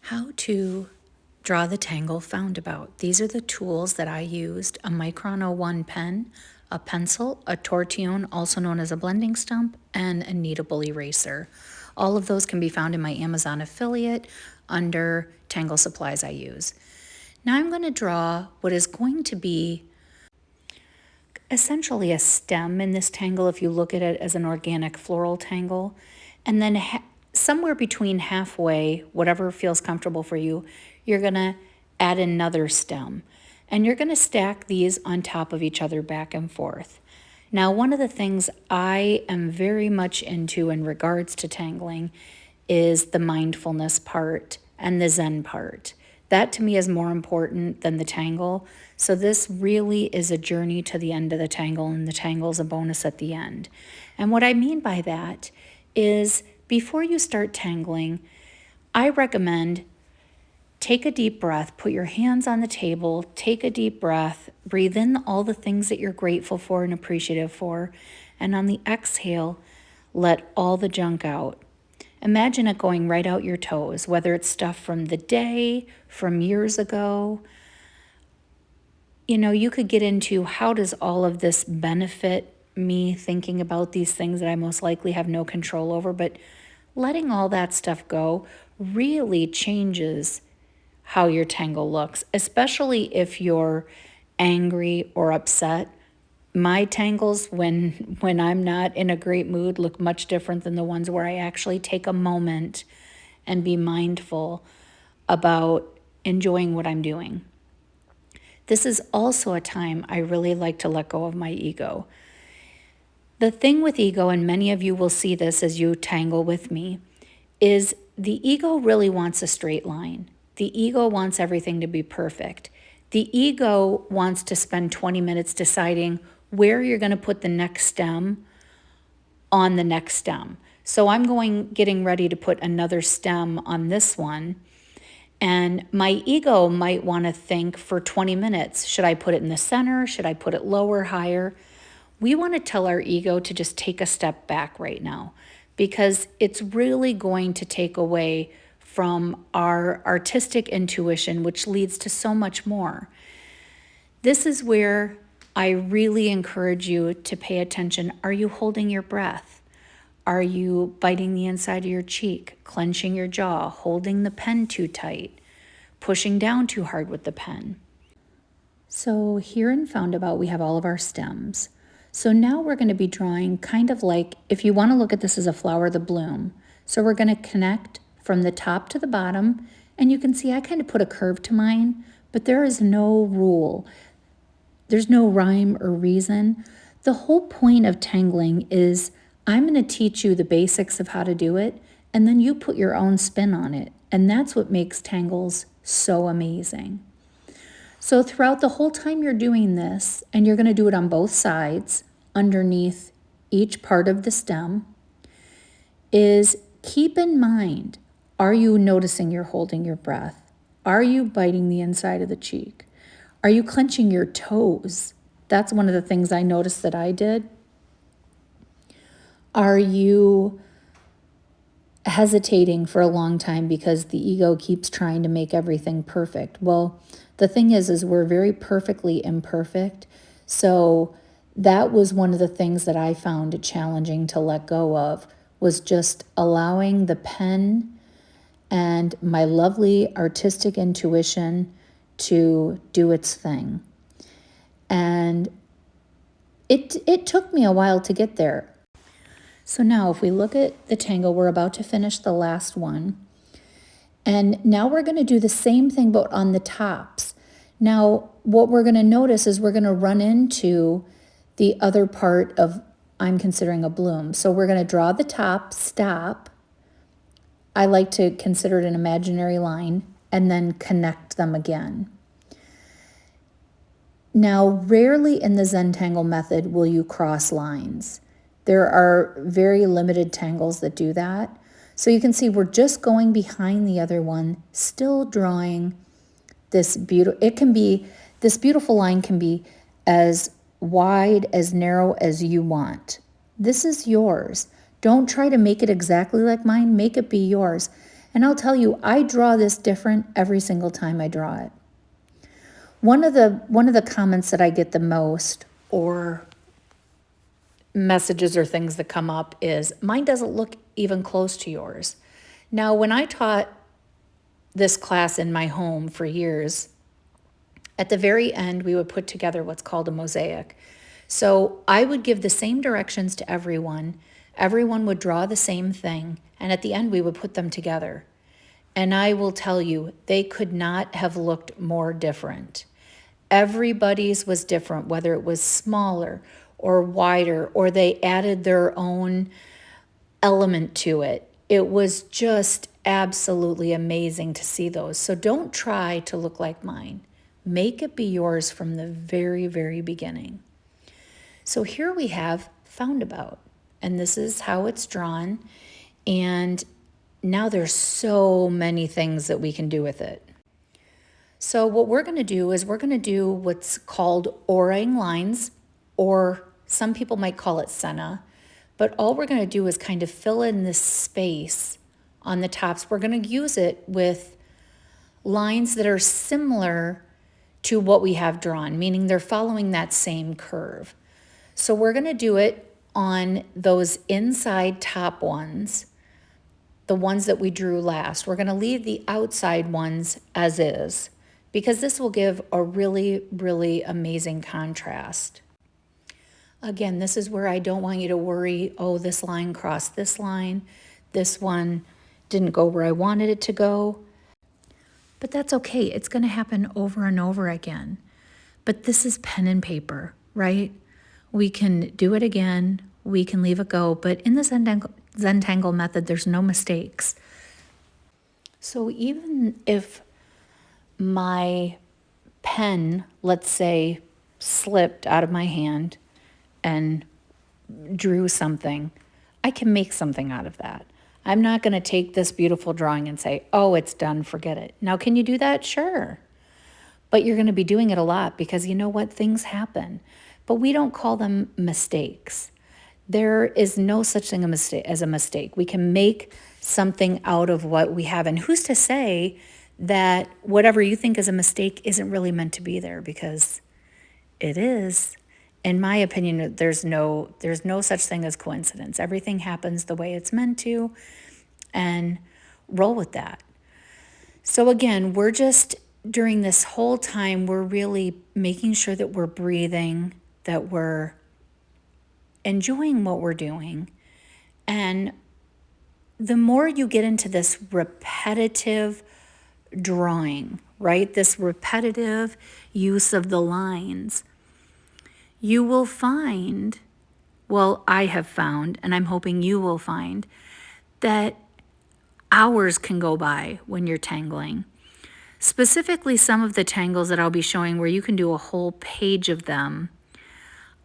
How to draw the tangle foundabout. These are the tools that I used: a Micron 01 pen, a pencil, a tortillon, also known as a blending stump, and a kneadable eraser. All of those can be found in my Amazon affiliate under Tangle Supplies I use. Now I'm going to draw what is going to be essentially a stem in this tangle if you look at it as an organic floral tangle. And then somewhere between halfway, whatever feels comfortable for you, you're going to add another stem. And you're going to stack these on top of each other back and forth. Now, one of the things I am very much into in regards to tangling is the mindfulness part and the Zen part. That to me is more important than the tangle. So this really is a journey to the end of the tangle, and the tangle is a bonus at the end. And what I mean by that is before you start tangling, I recommend take a deep breath, put your hands on the table, take a deep breath, breathe in all the things that you're grateful for and appreciative for, and on the exhale, let all the junk out. Imagine it going right out your toes, whether it's stuff from the day, from years ago. You know, you could get into how does all of this benefit me thinking about these things that I most likely have no control over, but letting all that stuff go really changes how your tangle looks, especially if you're angry or upset. My tangles, when I'm not in a great mood, look much different than the ones where I actually take a moment and be mindful about enjoying what I'm doing. This is also a time I really like to let go of my ego. The thing with ego, and many of you will see this as you tangle with me, is the ego really wants a straight line. The ego wants everything to be perfect. The ego wants to spend 20 minutes deciding where you're going to put the next stem on the next stem. So I'm getting ready to put another stem on this one. And my ego might want to think for 20 minutes, should I put it in the center? Should I put it lower, higher? We want to tell our ego to just take a step back right now, because it's really going to take away from our artistic intuition, which leads to so much more. This is where I really encourage you to pay attention. Are you holding your breath? Are you biting the inside of your cheek, clenching your jaw, holding the pen too tight, pushing down too hard with the pen? So here in Foundabout, we have all of our stems. So now we're going to be drawing kind of like, if you want to look at this as a flower, the bloom. So we're going to connect from the top to the bottom, and you can see I kind of put a curve to mine, but there is no rule. There's no rhyme or reason. The whole point of tangling is I'm going to teach you the basics of how to do it, and then you put your own spin on it. And that's what makes tangles so amazing. So throughout the whole time you're doing this, and you're going to do it on both sides, underneath each part of the stem, is keep in mind, are you noticing you're holding your breath? Are you biting the inside of the cheek? Are you clenching your toes? That's one of the things I noticed that I did. Are you hesitating for a long time because the ego keeps trying to make everything perfect? Well, the thing is we're very perfectly imperfect. So that was one of the things that I found challenging to let go of, was just allowing the pen and my lovely artistic intuition to do its thing. And it took me a while to get there. So now if we look at the tangle, we're about to finish the last one. And now we're going to do the same thing, but on the tops. Now, what we're going to notice is we're going to run into the other part of, I'm considering a bloom. So we're going to draw the top, stop. I like to consider it an imaginary line, and then connect them again. Now, rarely in the Zentangle method will you cross lines. There are very limited tangles that do that. So you can see we're just going behind the other one, still drawing this beautiful, this beautiful line can be as wide, as narrow as you want. This is yours. Don't try to make it exactly like mine, make it be yours. And I'll tell you, I draw this different every single time I draw it. One of the comments that I get the most, or messages or things that come up, is mine doesn't look even close to yours. Now, when I taught this class in my home for years, at the very end, we would put together what's called a mosaic. So I would give the same directions to everyone. Everyone would draw the same thing. And at the end, we would put them together. And I will tell you, they could not have looked more different. Everybody's was different, whether it was smaller or wider, or they added their own element to it. It was just absolutely amazing to see those. So don't try to look like mine. Make it be yours from the very, very beginning. So here we have foundabout, and this is how it's drawn. And now there's so many things that we can do with it. So what we're going to do is we're going to do what's called orang lines, or some people might call it senna. But all we're going to do is kind of fill in this space on the tops. We're going to use it with lines that are similar to what we have drawn, meaning they're following that same curve. So we're going to do it on those inside top ones, the ones that we drew last. We're going to leave the outside ones as is, because this will give a really, really amazing contrast. Again, this is where I don't want you to worry, oh, this line crossed this line, this one didn't go where I wanted it to go. But that's okay. It's going to happen over and over again. But this is pen and paper, right? We can do it again. We can leave it go. But in the Zentangle method, there's no mistakes. So even if my pen, let's say, slipped out of my hand and drew something, I can make something out of that. I'm not going to take this beautiful drawing and say, oh, it's done, forget it. Now, can you do that? Sure. But you're going to be doing it a lot, because you know what? Things happen. But we don't call them mistakes. There is no such thing as a mistake. We can make something out of what we have. And who's to say that whatever you think is a mistake isn't really meant to be there? Because it is. In my opinion, there's no such thing as coincidence. Everything happens the way it's meant to, and roll with that. So again, we're just, during this whole time, we're really making sure that we're breathing, that we're enjoying what we're doing. And the more you get into this repetitive drawing, right? This repetitive use of the lines, you will find, well, I have found, and I'm hoping you will find, that hours can go by when you're tangling. Specifically, some of the tangles that I'll be showing where you can do a whole page of them,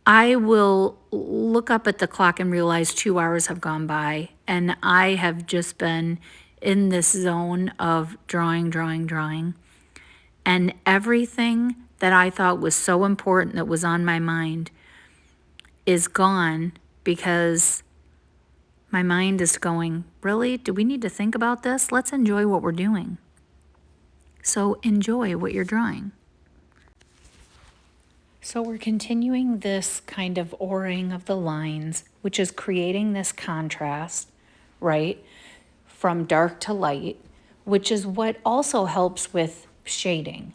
I will look up at the clock and realize 2 hours have gone by, and I have just been in this zone of drawing, and everything that I thought was so important that was on my mind is gone, because my mind is going, really? Do we need to think about this? Let's enjoy what we're doing. So enjoy what you're drawing. So we're continuing this kind of oring of the lines, which is creating this contrast, right, from dark to light, which is what also helps with shading.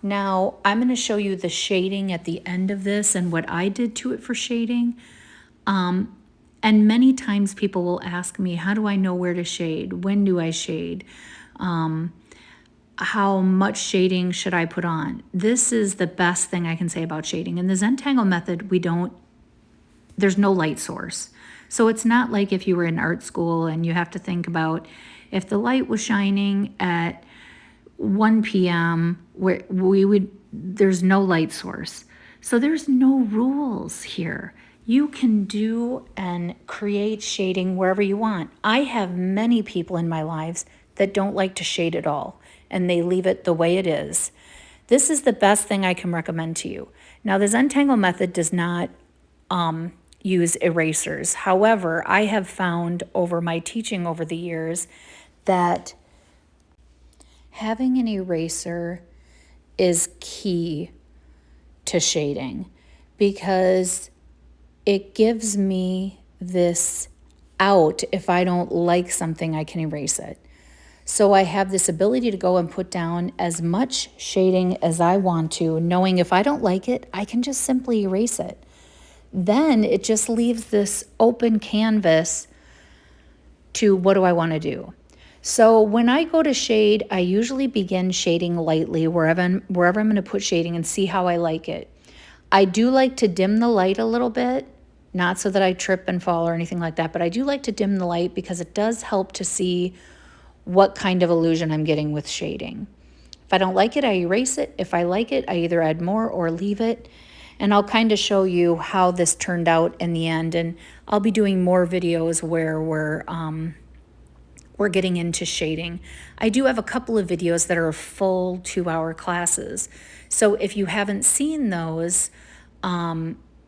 Now, I'm going to show you the shading at the end of this and what I did to it for shading. And many times people will ask me, how do I know where to shade? When do I shade? How much shading should I put on? This is the best thing I can say about shading. In the Zentangle method, there's no light source. So it's not like if you were in art school and you have to think about if the light was shining at 1 p.m., where there's no light source. So there's no rules here. You can do and create shading wherever you want. I have many people in my lives that don't like to shade at all, and they leave it the way it is. This is the best thing I can recommend to you. Now, the Zentangle method does not use erasers. However, I have found over my teaching over the years that having an eraser is key to shading, because it gives me this out. If I don't like something, I can erase it. So I have this ability to go and put down as much shading as I want to, knowing if I don't like it, I can just simply erase it. Then it just leaves this open canvas to what do I want to do. So when I go to shade, I usually begin shading lightly wherever I'm going to put shading and see how I like it. I do like to dim the light a little bit, not so that I trip and fall or anything like that, but I do like to dim the light because it does help to see what kind of illusion I'm getting with shading. If I don't like it, I erase it. If I like it, I either add more or leave it. And I'll kind of show you how this turned out in the end. And I'll be doing more videos where we're getting into shading. I do have a couple of videos that are full 2-hour classes. So if you haven't seen those,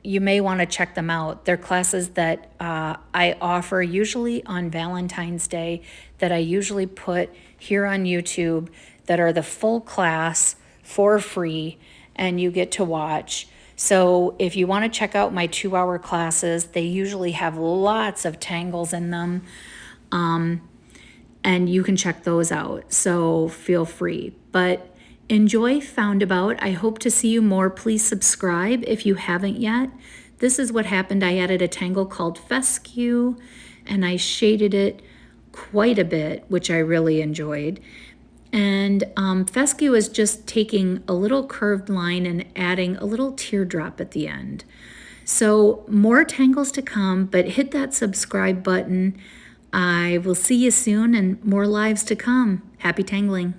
you may want to check them out. They're classes that I offer usually on Valentine's Day, that I usually put here on YouTube, that are the full class for free and you get to watch. So if you want to check out my 2-hour classes, they usually have lots of tangles in them, and you can check those out. So feel free. But enjoy Foundabout. I hope to see you more. Please subscribe if you haven't yet. This is what happened. I added a tangle called Fescue, and I shaded it quite a bit, which I really enjoyed. And Fescue is just taking a little curved line and adding a little teardrop at the end. So more tangles to come, but hit that subscribe button. I will see you soon, and more lives to come. Happy tangling.